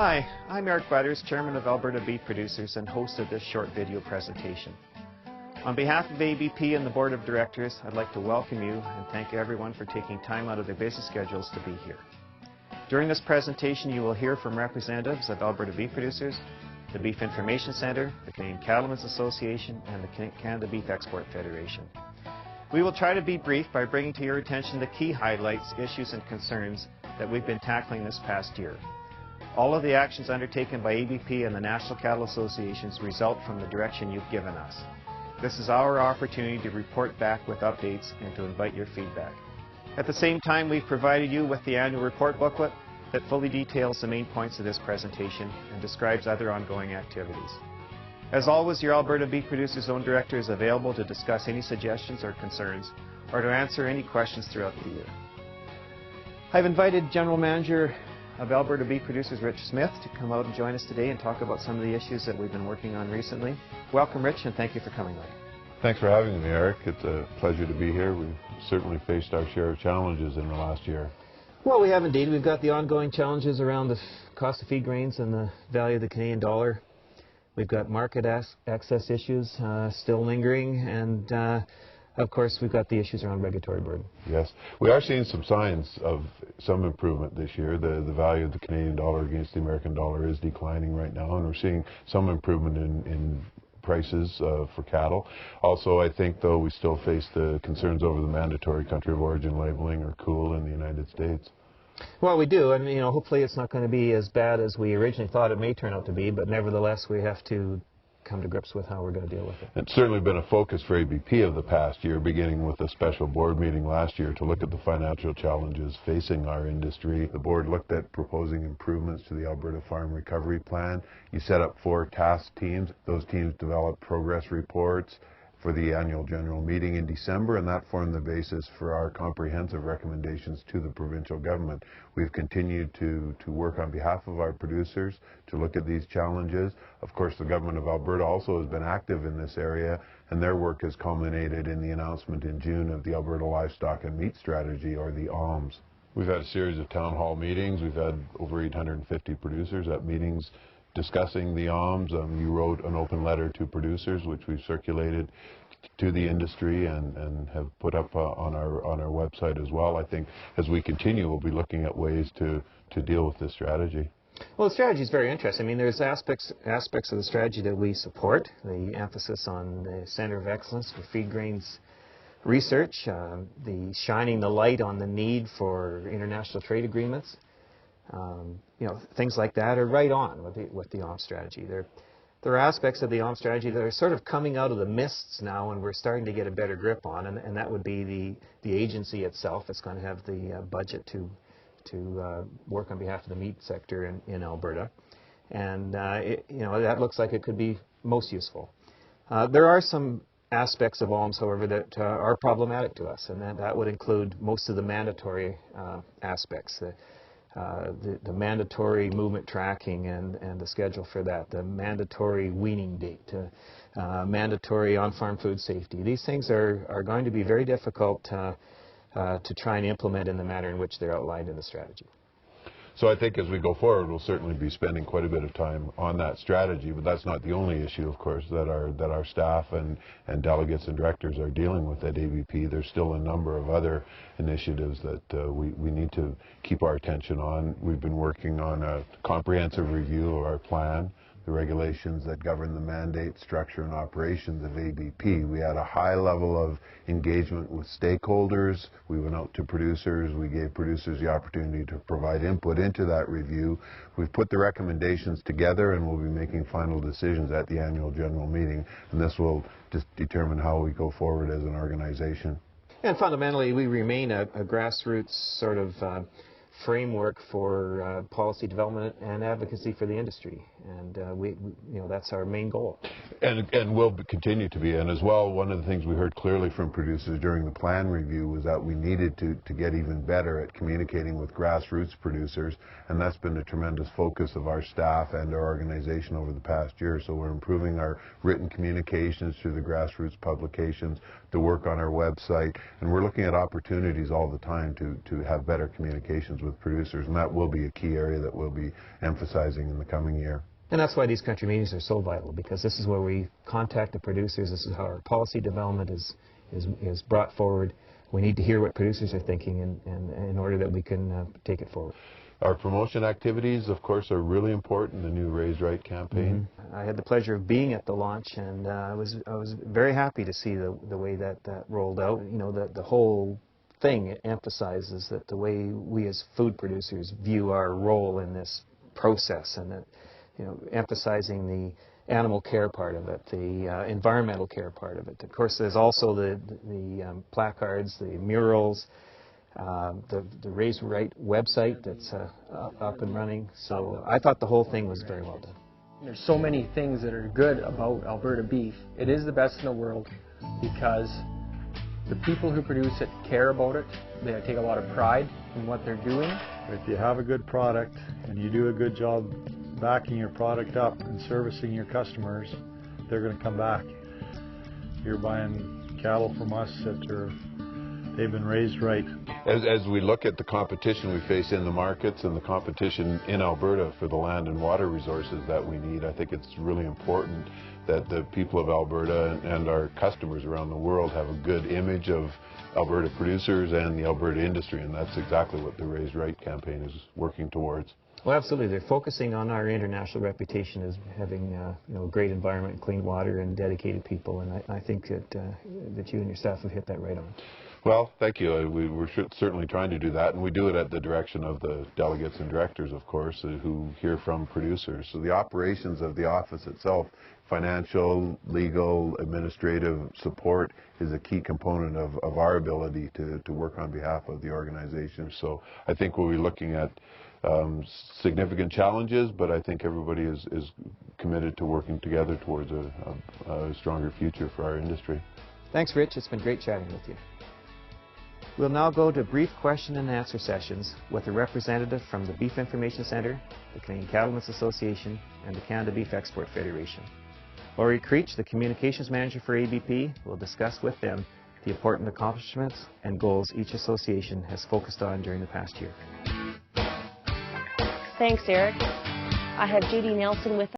Hi, I'm Eric Butters, Chairman of Alberta Beef Producers and host of this short video presentation. On behalf of ABP and the Board of Directors, I'd like to welcome you and thank everyone for taking time out of their busy schedules to be here. During this presentation, you will hear from representatives of Alberta Beef Producers, the Beef Information Centre, the Canadian Cattlemen's Association, and the Canada Beef Export Federation. We will try to be brief by bringing to your attention the key highlights, issues, and concerns that we've been tackling this past year. All of the actions undertaken by ABP and the National Cattle Associations result from the direction you've given us. This is our opportunity to report back with updates and to invite your feedback. At the same time, we've provided you with the annual report booklet that fully details the main points of this presentation and describes other ongoing activities. As always, your Alberta Beef Producers Zone Director is available to discuss any suggestions or concerns or to answer any questions throughout the year. I've invited General Manager of Alberta Beef Producers, Rich Smith, to come out and join us today and talk about some of the issues that we've been working on recently. Welcome, Rich, and thank you for coming out. Thanks for having me, Eric. It's a pleasure to be here. We've certainly faced our share of challenges in the last year. Well, we have indeed. We've got the ongoing challenges around the cost of feed grains and the value of the Canadian dollar. We've got market access issues still lingering, and of course, we've got the issues around regulatory burden. Yes. We are seeing some signs of some improvement this year. The value of the Canadian dollar against the American dollar is declining right now, and we're seeing some improvement in prices for cattle. Also, I think, though, we still face the concerns over the mandatory country of origin labeling, or COOL, in the United States. Well, we do, and hopefully it's not going to be as bad as we originally thought it may turn out to be, but nevertheless, we have to come to grips with how we're going to deal with it. It's certainly been a focus for ABP of the past year, beginning with a special board meeting last year to look at the financial challenges facing our industry. The board looked at proposing improvements to the Alberta Farm Recovery Plan. You set up 4 task teams. Those teams developed progress reports for the annual general meeting in December, and that formed the basis for our comprehensive recommendations to the provincial government. We've continued to work on behalf of our producers to look at these challenges. Of course, the government of Alberta also has been active in this area, and their work has culminated in the announcement in June of the Alberta Livestock and Meat Strategy, or the ALMS. We've had a series of town hall meetings. We've had over 850 producers at meetings discussing the ALMS. You wrote an open letter to producers, which we've circulated to the industry and have put up on our website as well. I think as we continue, we'll be looking at ways to deal with this strategy. Well, the strategy is very interesting. I mean, there's aspects of the strategy that we support. The emphasis on the Centre of Excellence for Feed Grains Research, the shining the light on the need for international trade agreements. Things like that are right on with the ALMS strategy. There are aspects of the ALMS strategy that are sort of coming out of the mists now, and we're starting to get a better grip on, and that would be the agency itself. It's going to have the budget to work on behalf of the meat sector in Alberta, and that looks like it could be most useful. There are some aspects of ALMS, however, that are problematic to us, and that would include most of the mandatory aspects. The mandatory movement tracking and the schedule for that, the mandatory weaning date, mandatory on-farm food safety. These things are going to be very difficult to try and implement in the manner in which they're outlined in the strategy. So I think as we go forward, we'll certainly be spending quite a bit of time on that strategy, but that's not the only issue, of course, that our staff and delegates and directors are dealing with at ABP. There's still a number of other initiatives that we need to keep our attention on. We've been working on a comprehensive review of our plan, the regulations that govern the mandate, structure, and operations of ABP. We had a high level of engagement with stakeholders. We went out to producers. We gave producers the opportunity to provide input into that review. We've put the recommendations together, and we'll be making final decisions at the annual general meeting, and this will just determine how we go forward as an organization. And fundamentally, we remain a grassroots sort of framework for policy development and advocacy for the industry, and that's our main goal. And will continue to be. And as well, one of the things we heard clearly from producers during the plan review was that we needed to get even better at communicating with grassroots producers, and that's been a tremendous focus of our staff and our organization over the past year. So we're improving our written communications through the grassroots publications, to work on our website, and we're looking at opportunities all the time to have better communications with producers, and that will be a key area that we'll be emphasizing in the coming year. And that's why these country meetings are so vital, because this is where we contact the producers. This is how our policy development is brought forward. We need to hear what producers are thinking in order that we can take it forward. Our promotion activities, of course, are really important, the new Raised Right campaign. Mm-hmm. I had the pleasure of being at the launch, and I was very happy to see the way that rolled out. You know, the whole thing emphasizes that the way we as food producers view our role in this process, and that, you know, emphasizing the animal care part of it, the environmental care part of it. Of course, there's also the placards, the murals, the Raised Right website that's up and running. So I thought the whole thing was very well done. There's so many things that are good about Alberta beef. It is the best in the world because the people who produce it care about it. They take a lot of pride in what they're doing. If you have a good product and you do a good job backing your product up and servicing your customers, they're going to come back. You're buying cattle from us they've been raised right. As we look at the competition we face in the markets and the competition in Alberta for the land and water resources that we need, I think it's really important that the people of Alberta and our customers around the world have a good image of Alberta producers and the Alberta industry, and that's exactly what the Raised Right campaign is working towards. Well, absolutely. They're focusing on our international reputation as having you know, a great environment, clean water, and dedicated people, and I think that you and your staff have hit that right on. Well, thank you. We're certainly trying to do that, and we do it at the direction of the delegates and directors, of course, who hear from producers. So the operations of the office itself, financial, legal, administrative support, is a key component of our ability to work on behalf of the organization. So I think we'll be looking at significant challenges, but I think everybody is committed to working together towards a stronger future for our industry. Thanks, Rich. It's been great chatting with you. We'll now go to brief question and answer sessions with a representative from the Beef Information Centre, the Canadian Cattlemen's Association, and the Canada Beef Export Federation. Laurie Creech, the Communications Manager for ABP, will discuss with them the important accomplishments and goals each association has focused on during the past year. Thanks, Eric. I have J.D. Nelson with